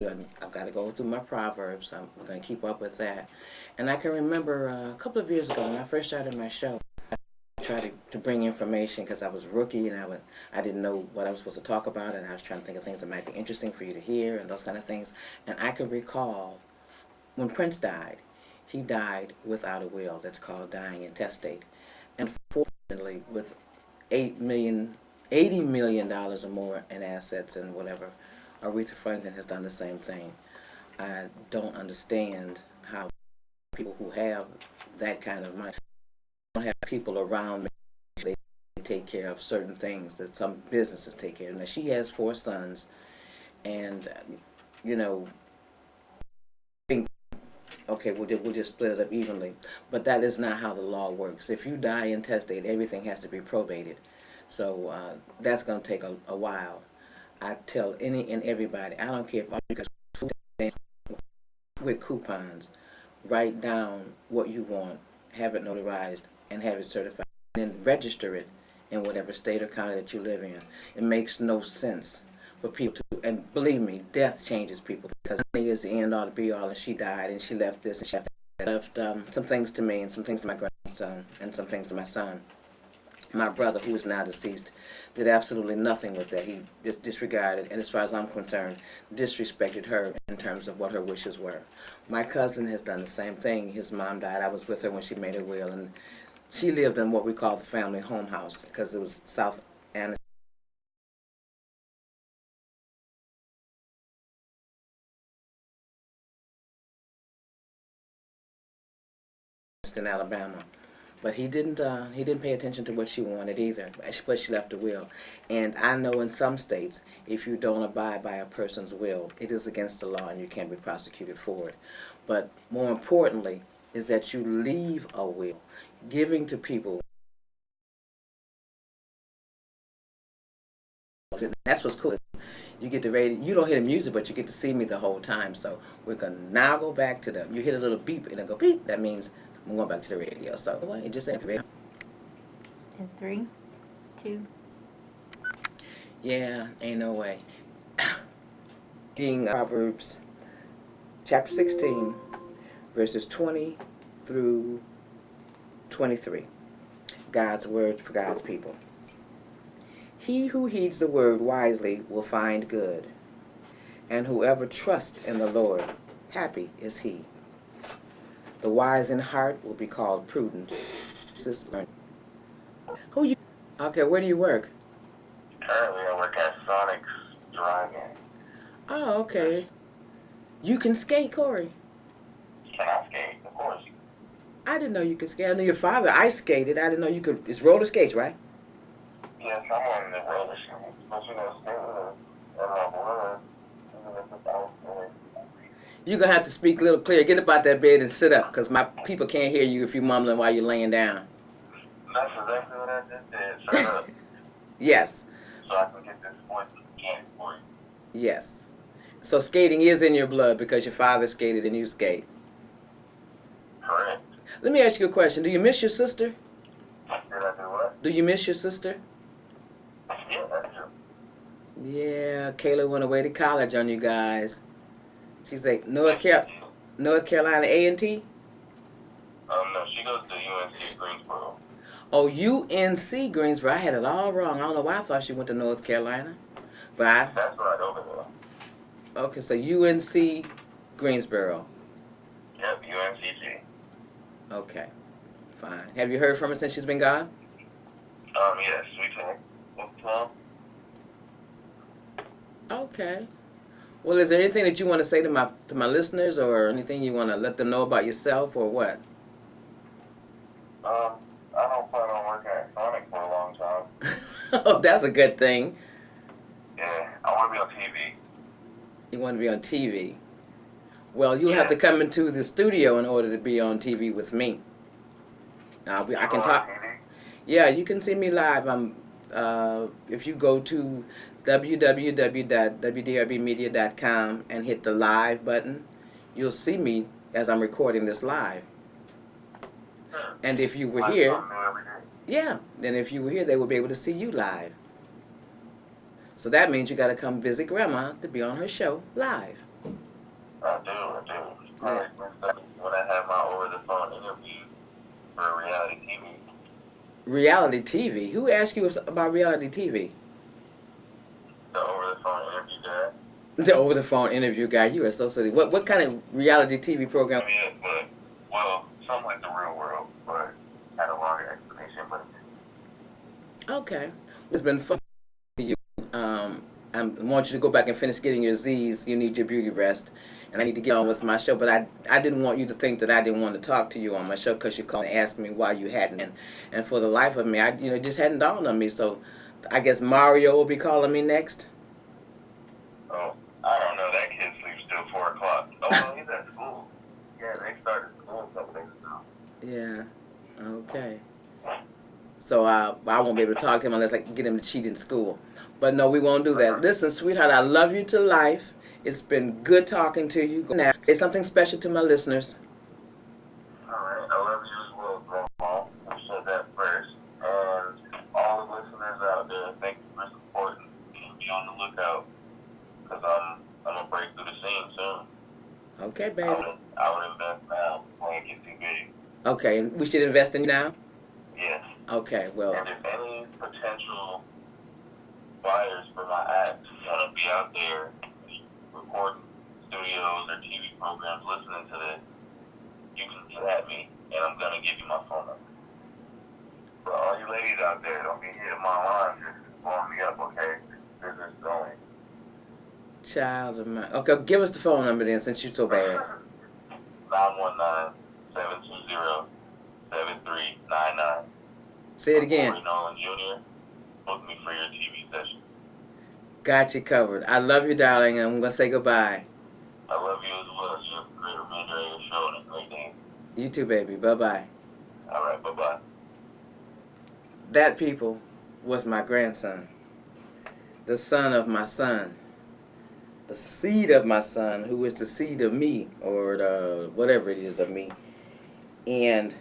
I've got to go through my Proverbs. I'm going to keep up with that. And I can remember a couple of years ago when I first started my show, I tried to bring information because I was a rookie and I didn't know what I was supposed to talk about, and I was trying to think of things that might be interesting for you to hear and those kind of things. And I could recall when Prince died, he died without a will. That's called dying intestate. And fortunately, with 8 million, $80 million or more in assets and whatever, Aretha Franklin has done the same thing. I don't understand how people who have that kind of money don't have people around me. They take care of certain things that some businesses take care of. Now she has 4 sons, and you know, okay, we'll just split it up evenly. But that is not how the law works. If you die intestate, everything has to be probated. So that's going to take a while. I tell any and everybody, I don't care if all you got food stamps with coupons, write down what you want, have it notarized, and have it certified, and then register it in whatever state or county that you live in. It makes no sense for people to, and believe me, death changes people because money is the end all, the be all, and she died, and she left this, and she left some things to me, and some things to my grandson, and some things to my son. My brother, who is now deceased, did absolutely nothing with that. He just disregarded, and as far as I'm concerned, disrespected her in terms of what her wishes were. My cousin has done the same thing. His mom died. I was with her when she made her will, and she lived in what we call the family home house because it was South Anniston, Alabama. But he didn't pay attention to what she wanted either, but she left a will. And I know in some states, if you don't abide by a person's will, it is against the law and you can't be prosecuted for it. But more importantly is that you leave a will, giving to people. That's what's cool. You get the radio. You don't hear the music, but you get to see me the whole time. So we're gonna now go back to the. You hit a little beep and it go beep. That means I'm going back to the radio. So you just said the radio. In 3, 2. Yeah, ain't no way. Being Proverbs chapter 16, verses 20 through 23. God's word for God's people. He who heeds the word wisely will find good, and whoever trusts in the Lord, happy is he. The wise in heart will be called prudent. Who you? Okay, where do you work? Currently, I work at Sonic's Drive-In. Oh, okay. You can skate, Corey. Can I skate? Of course. I didn't know you could skate. I knew your father ice skated. I didn't know you could. It's roller skates, right? Yes, I'm on the roller skates. But you know, skating is in my blood. Even if it's outside. You're going to have to speak a little clear. Get up out that bed and sit up because my people can't hear you if you're mumbling while you're laying down. That's exactly what I just did. Shut up. Yes. So I can get this voice again for you. Yes. So skating is in your blood because your father skated and you skate. Correct. Let me ask you a question. Do you miss your sister? Did I do what? Do you miss your sister? Yeah, that's true. Yeah, Kayla went away to college on you guys. She's like North Carolina A&T? No, she goes to UNC Greensboro. Oh, UNC Greensboro. I had it all wrong. I don't know why I thought she went to North Carolina. But That's right over there. okay, so UNC Greensboro. Yep, UNCG. Okay, fine. Have you heard from her since she's been gone? Yes, we talked. Okay. Well, is there anything that you want to say to my listeners, or anything you want to let them know about yourself, or what? I don't plan on working at Sonic for a long time. Oh, that's a good thing. Yeah, I want to be on TV. You want to be on TV. Well, you'll have to come into the studio in order to be on TV with me. I can talk. Yeah, you can see me live. If you go to www.WDRBmedia.com and hit the live button, you'll see me as I'm recording this live. And if you were here, then if you were here, they would be able to see you live. So that means you got to come visit Grandma to be on her show live. I do. Probably when I had my over the phone interview for reality TV. Reality TV? Who asked you about reality TV? The over the phone interview guy. The over the phone interview guy. You are so silly. What kind of reality TV program? I mean, but, well, something like the real world, but had a longer explanation, but. Okay. It's been fun for you. I want you to go back and finish getting your Z's. You need your beauty rest. And I need to get on with my show. But I didn't want you to think that I didn't want to talk to you on my show because you called and asked me why you hadn't. And for the life of me, it just hadn't dawned on me. So I guess Mario will be calling me next. Oh, I don't know. That kid sleeps till 4 o'clock. Oh, no, he's at school. Yeah, they started school a couple days ago. Yeah. Okay. So I won't be able to talk to him unless I can get him to cheat in school. But no, we won't do that. Listen, sweetheart, I love you to life. It's been good talking to you. Now, say something special to my listeners. All right. I love you as well, Grandma. I said that first. And all the listeners out there, thank you for supporting. And be on the lookout. Because I'm going to break through the scene soon. Okay, baby. I would invest now before I get too big. Okay, and we should invest in you now? Yes. Okay, well. And if any potential buyers for my act want to be out there recording studios or TV programs listening to this, you can chat me, and I'm going to give you my phone number. For all you ladies out there, don't be hitting my line just blowing me up, okay? Business going. Child of mine. Okay, give us the phone number then since you're so bad. 919-720-7399. Say it again. Corey Nolan Jr., book me for your TV session. Got you covered. I love you, darling, and I'm going to say goodbye. I love you as well. You have a great remainder of your show and a great day. You too, baby. Bye-bye. All right, bye-bye. That, people, was my grandson. The son of my son. The seed of my son, who is the seed of me, or the whatever it is of me. And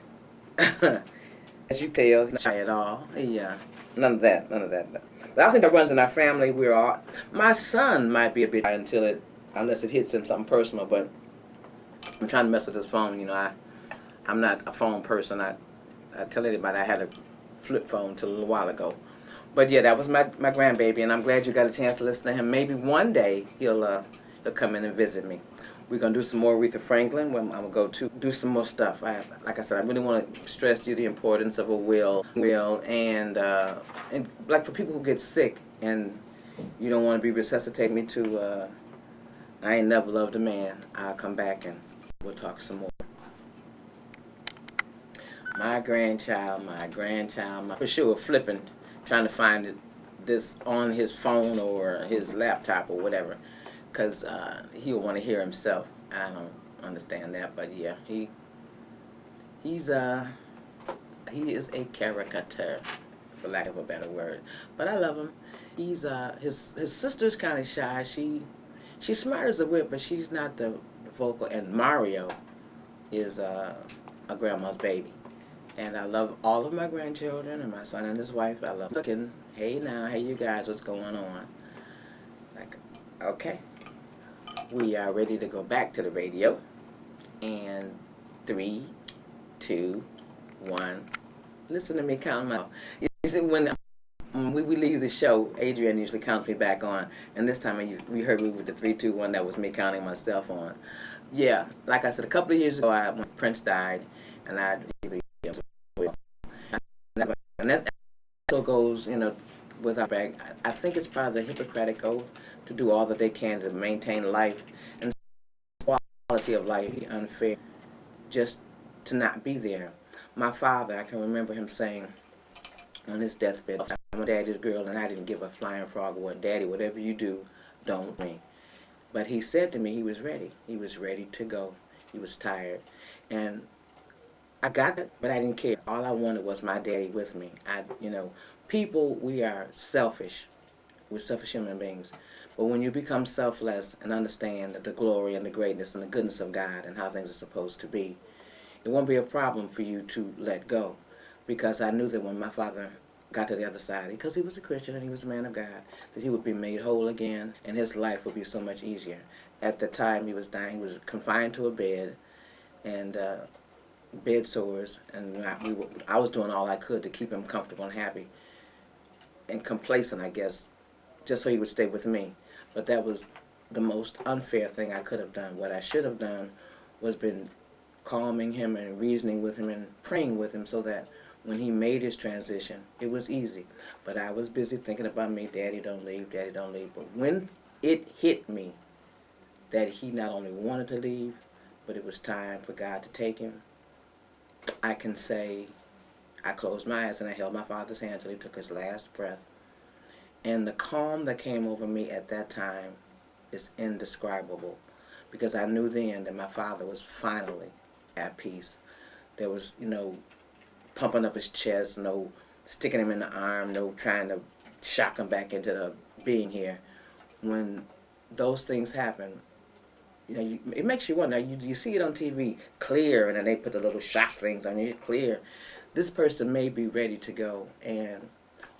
as you tell, he's not shy at all. None of that. But I think that runs in our family. We're all. My son might be a bit shy unless it hits him something personal. But I'm trying to mess with his phone. I'm not a phone person. I tell anybody I had a flip phone till a little while ago. But yeah, that was my grandbaby, and I'm glad you got a chance to listen to him. Maybe one day he'll come in and visit me. We're gonna do some more Aretha Franklin. I'm gonna go to do some more stuff. Like I said, I really want to stress to you the importance of a will, and like for people who get sick and you don't want to be resuscitating me to. I ain't never loved a man. I'll come back and we'll talk some more. My grandchild, for sure flipping, trying to find this on his phone or his laptop or whatever, because he'll want to hear himself. I don't understand that, but yeah, he is a caricature, for lack of a better word. But I love him. He's his sister's kind of shy. She's smart as a whip, but she's not the vocal. And Mario is a grandma's baby. And I love all of my grandchildren and my son and his wife. I love looking. Hey now, hey you guys, what's going on? Like, okay. We are ready to go back to the radio. And 3, 2, 1. Listen to me count my. You see, when we leave the show, Adrienne usually counts me back on. And this time we heard me with the 3, 2, 1. That was me counting myself on. Yeah, like I said, a couple of years ago, when Prince died, and I really. And that also goes, with our bag. I think it's part of the Hippocratic Oath to do all that they can to maintain life and quality of life. Be unfair just to not be there. My father, I can remember him saying on his deathbed, "I'm a daddy's girl, and I didn't give a flying frog a word. Daddy, whatever you do, don't me." But he said to me he was ready. He was ready to go. He was tired, and I got it, but I didn't care. All I wanted was my daddy with me. People, we are selfish. We're selfish human beings. But when you become selfless and understand the glory and the greatness and the goodness of God and how things are supposed to be, it won't be a problem for you to let go. Because I knew that when my father got to the other side, because he was a Christian and he was a man of God, that he would be made whole again and his life would be so much easier. at the time he was dying, he was confined to a bed and bed sores, and I was doing all I could to keep him comfortable and happy and complacent, I guess, just so he would stay with me. But that was the most unfair thing I could have done. What I should have done was been calming him and reasoning with him and praying with him so that when he made his transition, it was easy. But I was busy thinking about me, Daddy, don't leave, Daddy, don't leave. But when it hit me that he not only wanted to leave, but it was time for God to take him, I can say I closed my eyes and I held my father's hand until he took his last breath. And the calm that came over me at that time is indescribable, because I knew then that my father was finally at peace. There was, pumping up his chest, no sticking him in the arm, no trying to shock him back into the being here. When those things happen, it makes you wonder. You see it on TV, clear, and then they put the little shock things on you, clear. This person may be ready to go, and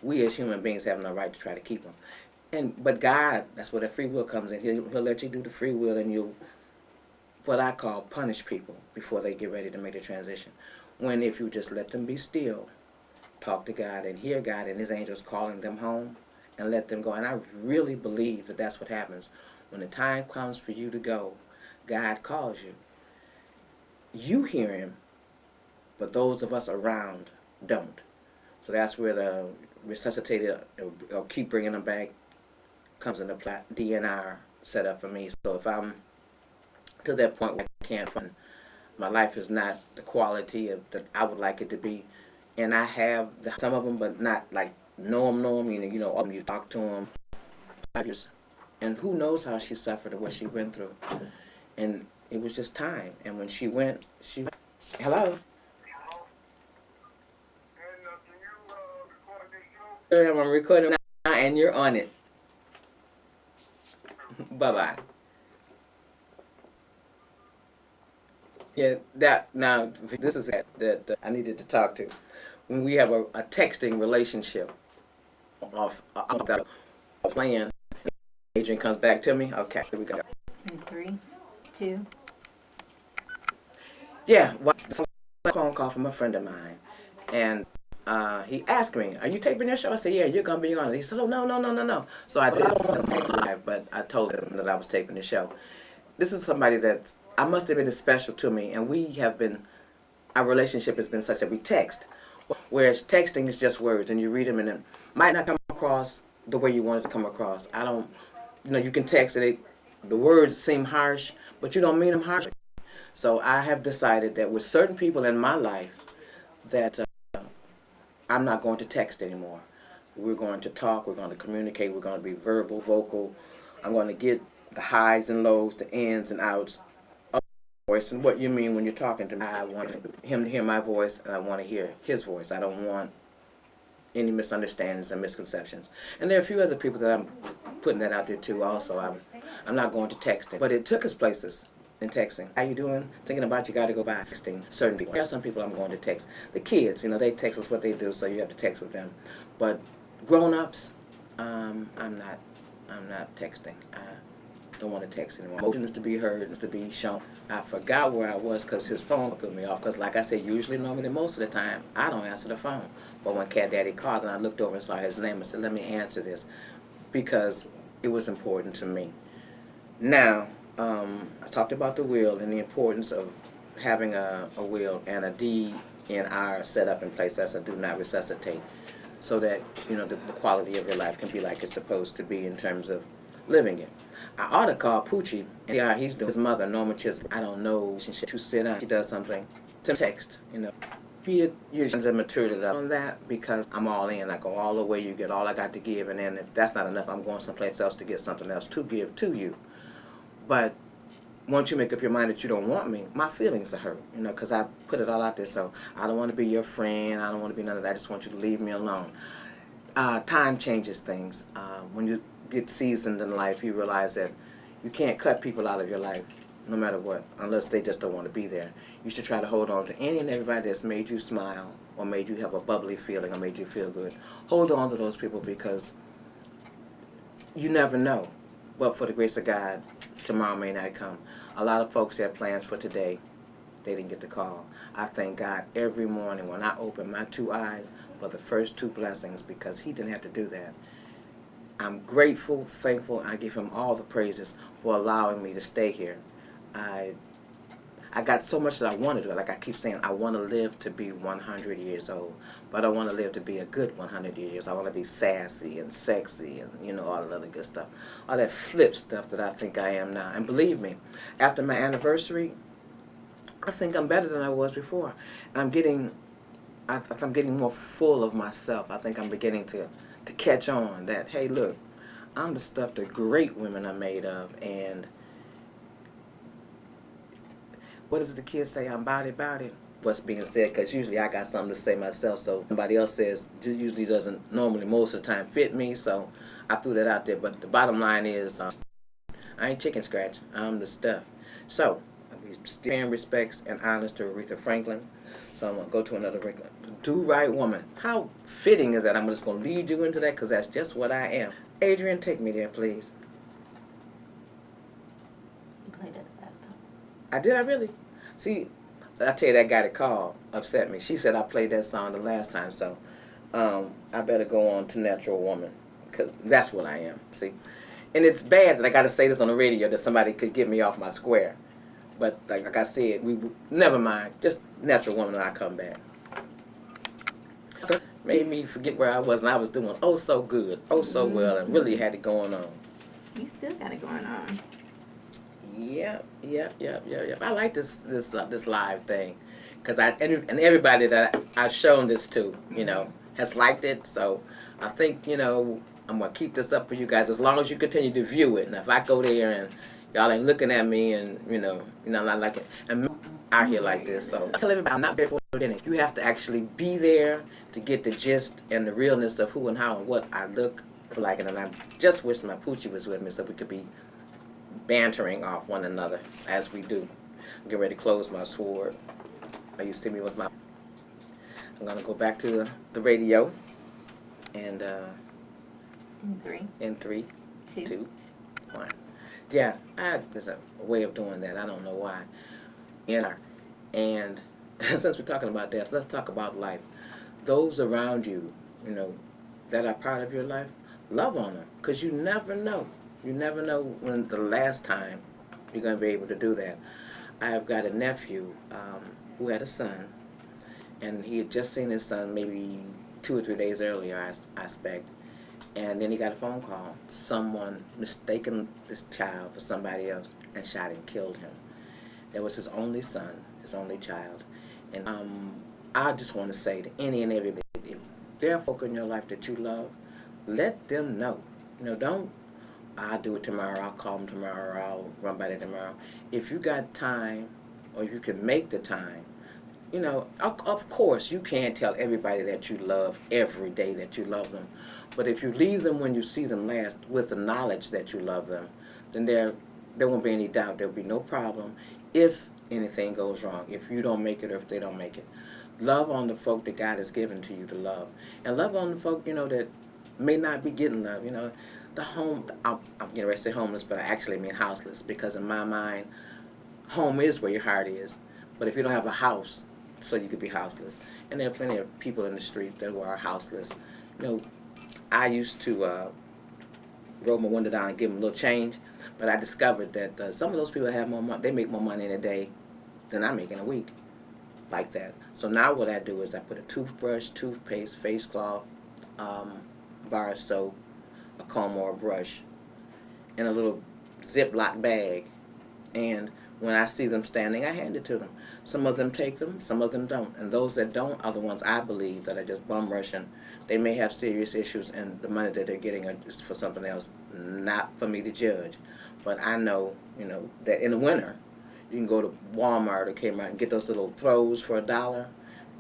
we as human beings have no right to try to keep them. But God, that's where the free will comes in. He'll let you do the free will, and you'll, what I call, punish people before they get ready to make the transition. When if you just let them be still, talk to God and hear God and his angels calling them home, and let them go. And I really believe that that's what happens. When the time comes for you to go, God calls you. You hear him, but those of us around don't. So that's where the resuscitated, or keep bringing them back, comes into play. DNR set up for me. So if I'm to that point where I can't find, my life is not the quality that I would like it to be, and I have some of them, but not like know them, you talk to them, and who knows how she suffered or what she went through. And it was just time. And when she went, hello? I'm recording now, and you're on it. Bye-bye. Yeah, this is that I needed to talk to. When we have a texting relationship off that plan, Adrian comes back to me. Okay, here we go. In 3, 2. Yeah, a phone call from a friend of mine, and he asked me, "Are you taping your show?" I said, "Yeah, you're gonna be on it." He said, "Oh, no." So I didn't want to take live, but I told him that I was taping the show. This is somebody that I must have been special to me, and our relationship has been such that we text. Whereas texting is just words, and you read them, and it might not come across the way you want it to come across. You can text, and the words seem harsh, but you don't mean them harsh. So I have decided that with certain people in my life that I'm not going to text anymore. We're going to talk, we're going to communicate, we're going to be verbal, vocal. I'm going to get the highs and lows, the ins and outs of my voice and what you mean when you're talking to me. I want him to hear my voice, and I want to hear his voice. I don't want any misunderstandings and misconceptions. And there are a few other people that I'm putting that out there too also. I'm not going to text it. But it took us places in texting. How you doing? Thinking about you, got to go by texting certain people. There are some people I'm going to text. The kids, they text us what they do, so you have to text with them. But grown-ups, I'm not texting. I don't want to text anymore. Emotions to be heard, to be shown. I forgot where I was because his phone threw me off. Because like I said, normally, most of the time, I don't answer the phone. But when Cat Daddy called and I looked over and saw his name, I said, let me answer this because it was important to me. Now, I talked about the will and the importance of having a will and a DNR set up in place. That's a do not resuscitate, so that the quality of your life can be like it's supposed to be in terms of living it. I ought to call Poochie and see how he's doing. His mother, Norma Chisholm, I don't know, to sit down, she does something to text, be it your maturity level on that, because I'm all in. I go all the way, you get all I got to give, and then if that's not enough, I'm going someplace else to get something else to give to you. But once you make up your mind that you don't want me, my feelings are hurt, because I put it all out there. So I don't want to be your friend. I don't want to be none of that. I just want you to leave me alone. Time changes things. When you get seasoned in life, you realize that you can't cut people out of your life, no matter what, unless they just don't want to be there. You should try to hold on to any and everybody that's made you smile or made you have a bubbly feeling or made you feel good. Hold on to those people because you never know But for the grace of God, tomorrow may not come. A lot of folks had plans for today. They didn't get the call. I thank God every morning when I open my two eyes for the first two blessings because he didn't have to do that. I'm grateful, thankful, and I give him all the praises for allowing me to stay here. I got so much that I want to do. Like I keep saying, I want to live to be 100 years old. But I want to live to be a good 100 years. I want to be sassy and sexy and, you know, all the other good stuff. All that flip stuff that I think I am now. And believe me, after my anniversary, I think I'm better than I was before. I'm getting more full of myself. I think I'm beginning to catch on that, hey, look, I'm the stuff that great women are made of. And what does the kids say? I'm about it. What's being said, because usually I got something to say myself, so somebody else says usually doesn't normally most of the time fit me, so I threw that out there. But the bottom line is, I ain't chicken scratch. I'm the stuff. So, paying respects and honors to Aretha Franklin. So I'm going to go to another regular. Do Right Woman. How fitting is that? I'm just going to lead you into that because that's just what I am. Adrian, take me there, please. You played that last time. I did, I really? See, I tell you, that guy that called upset me. She said I played that song the last time, so I better go on to Natural Woman because that's what I am, see? And it's bad that I got to say this on the radio that somebody could get me off my square. But like I said, never mind. Just Natural Woman and I come back. Made me forget where I was, and I was doing oh so good, oh so well, and really had it going on. You still got it going on. Yep. I like this live thing, because and everybody that I've shown this to, you know, has liked it. So I think, you know, I'm gonna keep this up for you guys as long as you continue to view it. And if I go there and y'all ain't looking at me and you know, not like it, and out here like this. So I tell everybody I'm not there for it. You have to actually be there to get the gist and the realness of who and how and what I look like. And I just wish my Poochie was with me so we could be bantering off one another as we do. I'm getting ready to close my sword. You see me with my... I'm going to go back to the radio. And in three, two, one. Yeah, there's a way of doing that. I don't know why. And since we're talking about death, let's talk about life. Those around you, you know, that are part of your life, love on them, because you never know. You never know when the last time you're going to be able to do that. I've got a nephew who had a son, and he had just seen his son maybe 2 or 3 days earlier, I expect. And then he got a phone call. Someone mistaken this child for somebody else and shot and killed him. That was his only son, his only child. And I just want to say to any and everybody, if there are folk in your life that you love, let them know. You know, don't, I'll do it tomorrow, I'll call them tomorrow, or I'll run by there tomorrow. If you got time, or if you can make the time, you know, of course, you can't tell everybody that you love every day that you love them. But if you leave them when you see them last with the knowledge that you love them, then there won't be any doubt. There'll be no problem if anything goes wrong, if you don't make it or if they don't make it. Love on the folk that God has given to you to love. And love on the folk, you know, that may not be getting love. You know, I'm getting ready to say homeless, but I actually mean houseless, because in my mind, home is where your heart is. But if you don't have a house, so you could be houseless. And there are plenty of people in the streets that are houseless. You know, I used to roll my window down and give them a little change, but I discovered that some of those people have more money. They make more money in a day than I make in a week, like that. So now what I do is I put a toothbrush, toothpaste, face cloth, bar of soap, a comb or a brush, in a little Ziploc bag, and when I see them standing, I hand it to them. Some of them take them, some of them don't. And those that don't are the ones I believe that are just bum rushing. They may have serious issues, and the money that they're getting is for something else, not for me to judge. But I know, you know, that in the winter, you can go to Walmart or Kmart and get those little throws for $1.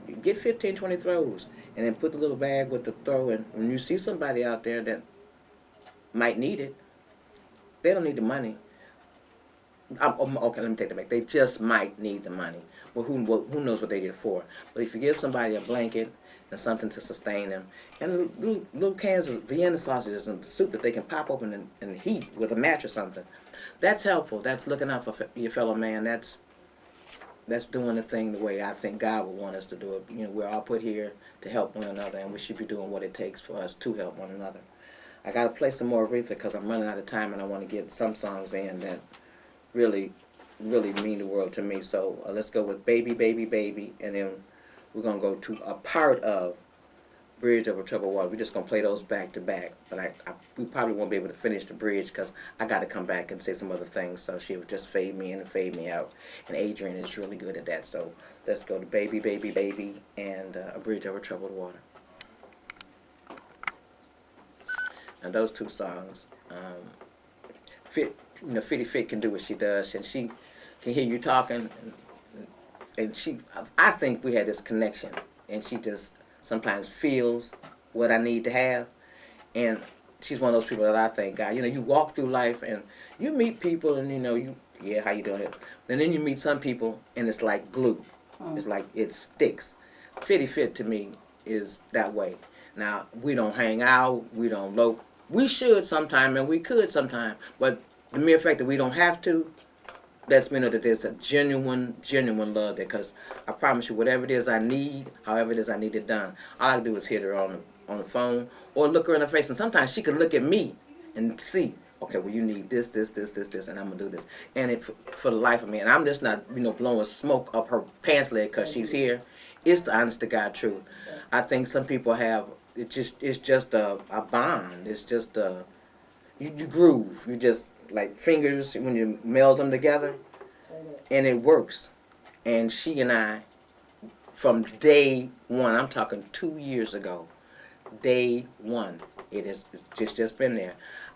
You get 15, 20 throws, and then put the little bag with the throw. And when you see somebody out there that might need it, they don't need the money. Okay, let me take that back. They just might need the money. Well, who knows what they get it for? But if you give somebody a blanket, and something to sustain them. And little cans of Vienna sausages and soup that they can pop open and heat with a match or something. That's helpful. That's looking out for your fellow man. That's doing the thing the way I think God would want us to do it. You know, we're all put here to help one another, and we should be doing what it takes for us to help one another. I got to play some more Aretha because I'm running out of time, and I want to get some songs in that really, really mean the world to me. So let's go with Baby, Baby, Baby, and then we're going to go to a part of Bridge Over Troubled Water. We're just going to play those back to back, but we probably won't be able to finish the bridge because I got to come back and say some other things, so she would just fade me in and fade me out, and Adrian is really good at that. So let's go to Baby, Baby, Baby, and A Bridge Over Troubled Water. And those two songs, Fitty Fit can do what she does, and she can hear you talking, and I think we had this connection, and she just sometimes feels what I need to have, and she's one of those people that I thank God. You know, you walk through life, and you meet people, and how you doing it? And then you meet some people, and it's like glue. It's like it sticks. Fitty Fit to me is that way. Now, we don't hang out, we don't low. We should sometime, and we could sometime, but the mere fact that we don't have to, lets me know that there's a genuine love there, because I promise you, whatever it is I need, however it is I need it done, all I do is hit her on the phone or look her in the face, and sometimes she can look at me and see, okay, well, you need this, and I'm going to do this. And for the life of me, and I'm just not, blowing smoke up her pants leg because she's here. It's the honest to God truth. I think some people have, it's just a bond. It's just you groove. You just, like fingers when you meld them together, and it works. And she and I, from day one, I'm talking 2 years ago, day one, it's just been there.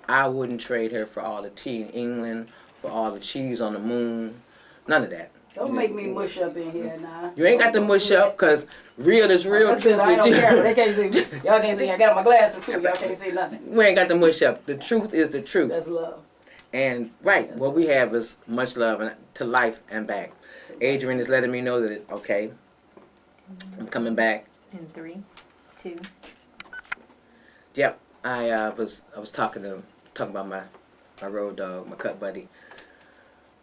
I wouldn't trade her for all the tea in England, for all the cheese on the moon, none of that. Don't make me mush up in here now. You ain't got to mush up, because real is real. Truth I don't care. They can't see me. Y'all can't see me. I got my glasses too. Y'all can't see nothing. We ain't got to mush up. The truth is the truth. That's love. And what we have is much love to life and back. Adrian is letting me know that okay, I'm coming back. In 3, 2. Yep, I was talking about my road dog, my cut buddy,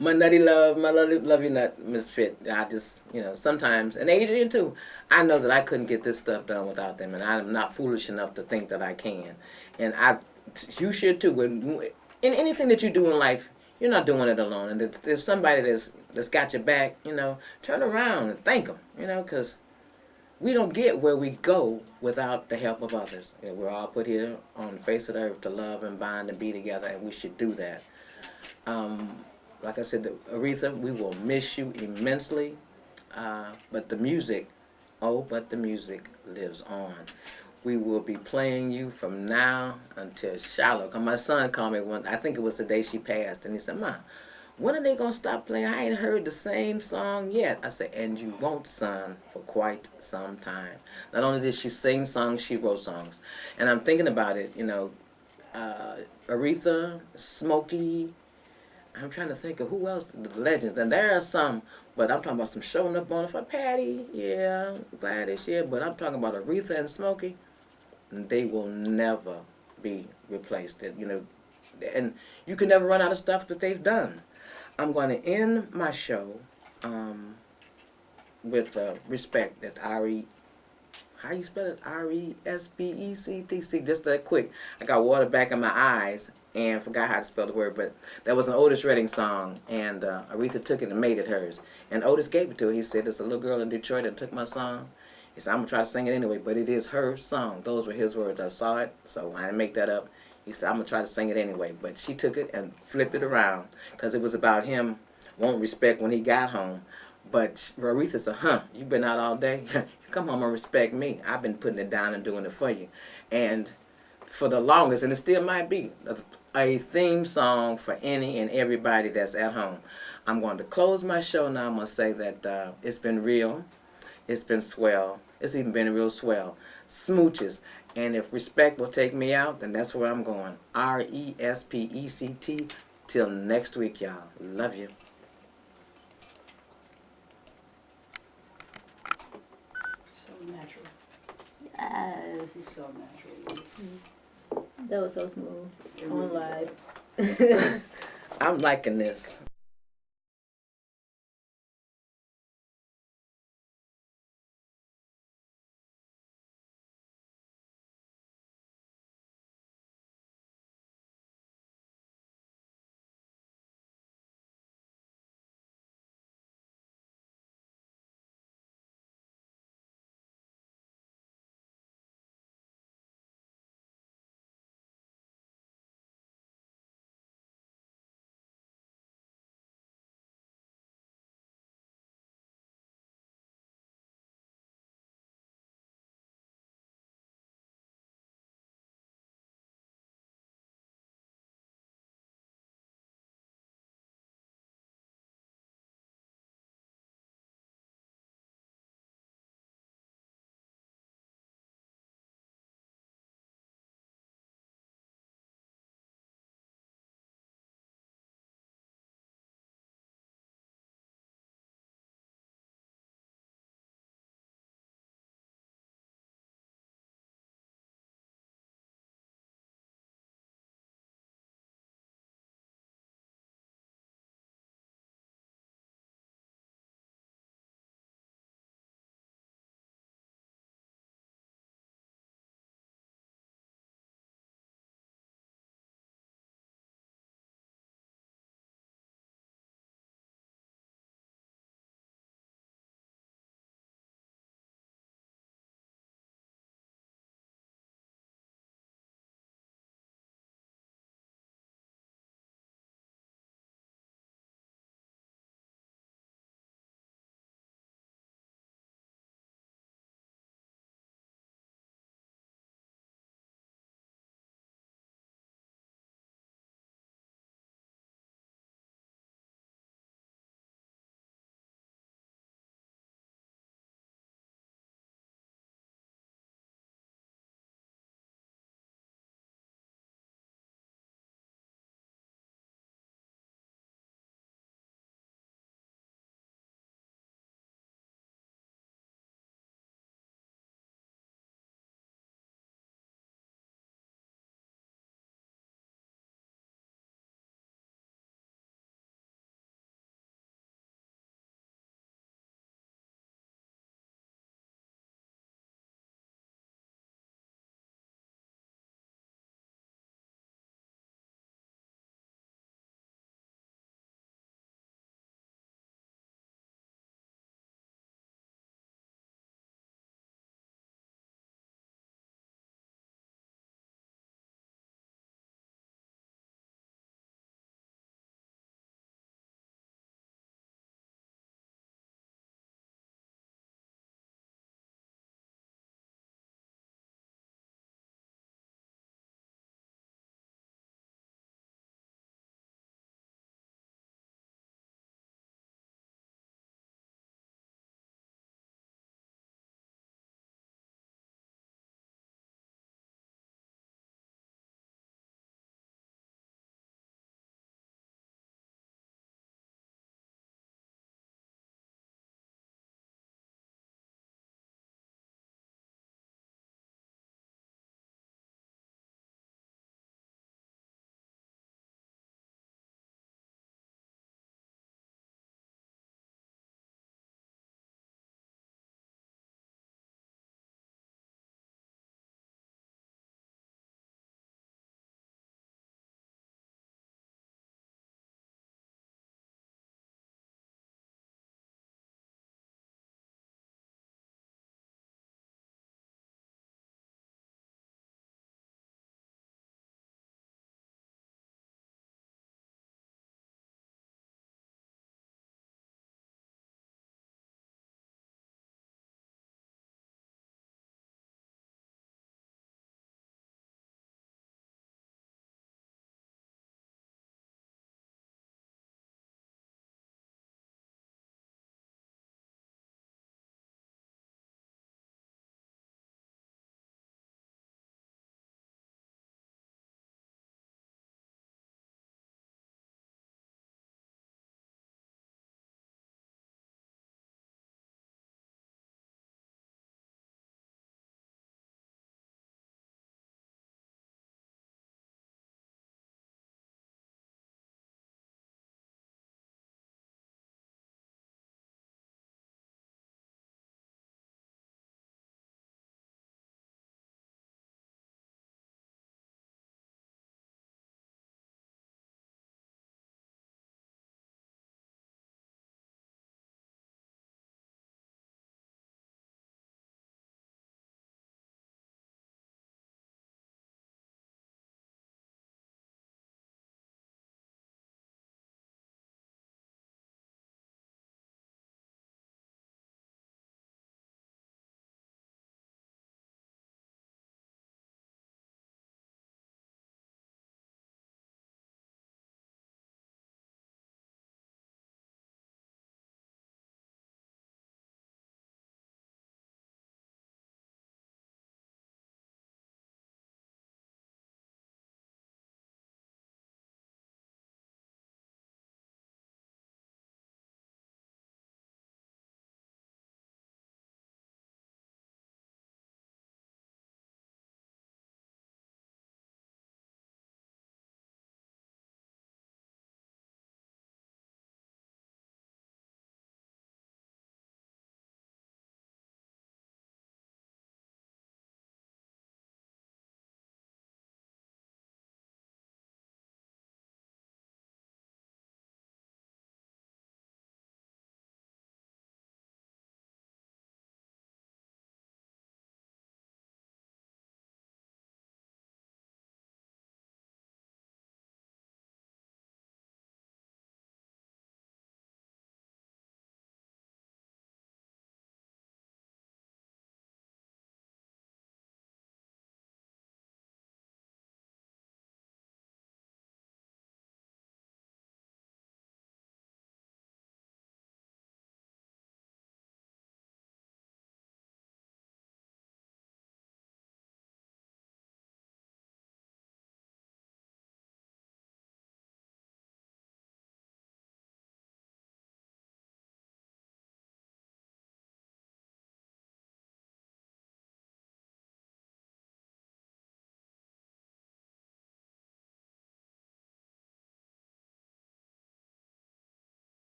my nutty love, my love you nut, Miss Fit. I just sometimes, and Adrian too. I know that I couldn't get this stuff done without them, and I'm not foolish enough to think that I can. And you should too. In anything that you do in life, you're not doing it alone. And if somebody that's got your back, turn around and thank them, because we don't get where we go without the help of others. We're all put here on the face of the earth to love and bond and be together, and we should do that. Like I said, Aretha, we will miss you immensely, but the music lives on. We will be playing you from now until Shiloh. Cause my son called me I think it was the day she passed, and he said, "Ma, when are they gonna stop playing? I ain't heard the same song yet." I said, "And you won't, son, for quite some time." Not only did she sing songs, she wrote songs. And I'm thinking about it, Aretha, Smokey, I'm trying to think of who else, the legends. And there are some, but I'm talking about some showing up on it for Patty, yeah, Gladys, yeah, but I'm talking about Aretha and Smokey. They will never be replaced. And you can never run out of stuff that they've done. I'm going to end my show with respect that how you spell it? R-E-S-B-E-C-T-C. Just that quick. I got water back in my eyes and forgot how to spell the word, but that was an Otis Redding song, and Aretha took it and made it hers. And Otis gave it to her. He said, "There's a little girl in Detroit that took my song." He said, "I'm going to try to sing it anyway, but it is her song." Those were his words. I saw it, so I didn't make that up. He said, "I'm going to try to sing it anyway." But she took it and flipped it around, because it was about him wanting respect when he got home. But Aretha said, "You been out all day? You come home and respect me. I've been putting it down and doing it for you." And for the longest, and it still might be, a theme song for any and everybody that's at home. I'm going to close my show now. I'm going to say that it's been real. It's been swell. It's even been real swell. Smooches. And if respect will take me out, then that's where I'm going. R-E-S-P-E-C-T. Till next week, y'all. Love you. So natural. moves so naturally. That was so smooth. It On really live. does. I'm liking this.